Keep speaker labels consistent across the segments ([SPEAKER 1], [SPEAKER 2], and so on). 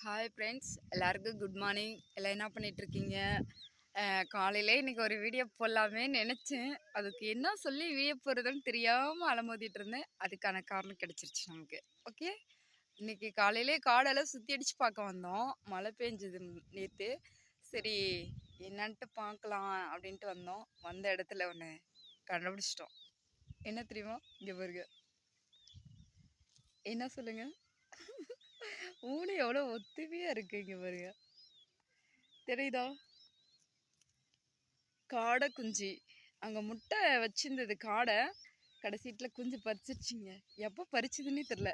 [SPEAKER 1] Hi friends, எல்லாருக்கும் good morning. எல்லாம் என்ன பண்ணிகிட்ருக்கீங்க? காலையிலே இன்றைக்கி ஒரு வீடியோ போடலாமே நினச்சேன். அதுக்கு என்ன சொல்லி வீடியோ போடுறதுன்னு தெரியாமல் அலமோதிட்டு இருந்தேன். அதுக்கான காரணம் கிடச்சிருச்சு நமக்கு. ஓகே, இன்றைக்கி காலையிலே காடெல்லாம் சுற்றி அடித்து பார்க்க வந்தோம். மழை பெஞ்சது நேற்று. சரி என்னன்ட்டு பார்க்கலாம் அப்படின்ட்டு வந்தோம். வந்த இடத்துல ஒன்று கண்டுபிடிச்சிட்டோம். என்ன தெரியுமா? இங்கே பாருங்க. என்ன சொல்லுங்கள்? ஊனு எவ்வளோ ஒத்துமையா இருக்கு. இங்க பாருங்க, தெரியுதா? காடை குஞ்சு அங்க முட்டை வச்சிருந்தது. காடை கடைசீட்டுல குஞ்சு பறிச்சிருச்சிங்க. எப்போ பறிச்சதுன்னே தெரில.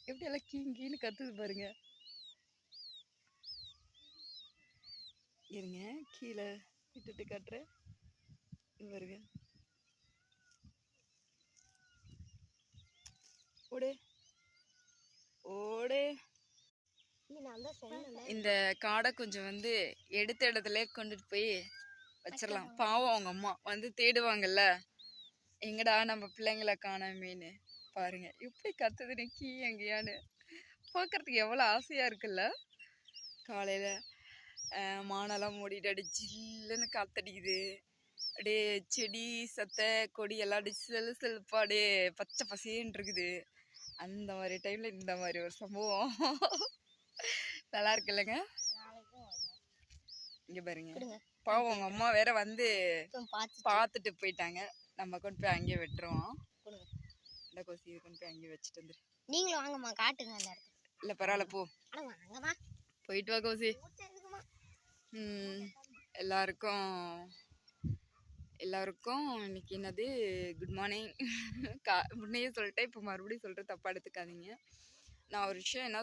[SPEAKER 1] எப்படி எல்லாம் கீன்னு கத்துது பாருங்க. இருங்க, கீழே விட்டுட்டு காட்டுறேன். பாருங்க, ஓடே ஓடே. இந்த காடை கொஞ்சம் வந்து எடுத்த இடத்துல கொண்டுட்டு போய் வச்சிடலாம். பாவம் அவங்க அம்மா வந்து தேடுவாங்கல்ல, எங்கடா நம்ம பிள்ளைங்களை காணாமேன்னு. பாருங்க எப்படி கத்துது நிக்கி எங்கேயான்னு. பார்க்கறதுக்கு எவ்வளோ ஆசையாக இருக்குல்ல. காலையில் மானெல்லாம் மூடிட்டு அடி ஜில்லுன்னு காத்தடிக்குது. அப்படியே செடி சத்தை கொடி எல்லாம் அடி செல்லுப்பா அப்படியே பச்சை பசேன்னு இருக்குது. அந்த மாதிரி டைமில் இந்த மாதிரி ஒரு சம்பவம் நல்லா இருக்கு இல்லைங்க? இங்கே பாருங்க, பாவம் உங்க அம்மா வேற வந்து பார்த்துட்டு போயிட்டாங்க. நம்ம கொண்டு போய் அங்கேயே வெட்டுருவோம். இந்த கோசி இது கொண்டு போய் அங்கேயே வச்சுட்டு வந்துரு.
[SPEAKER 2] நீங்களும் வாங்கம்மா, காட்டுங்க அந்த இடத்துல.
[SPEAKER 1] இல்லை பரவாயில்ல, போ போயிட்டு வா கோசி. எல்லாருக்கும் இன்னைக்கு என்னது குட் மார்னிங். முன்னையே சொல்லிட்டேன், இப்போ மறுபடியும் சொல்கிறேன், தப்பாக எடுத்துக்காதீங்க. நான் ஒரு விஷயம் என்ன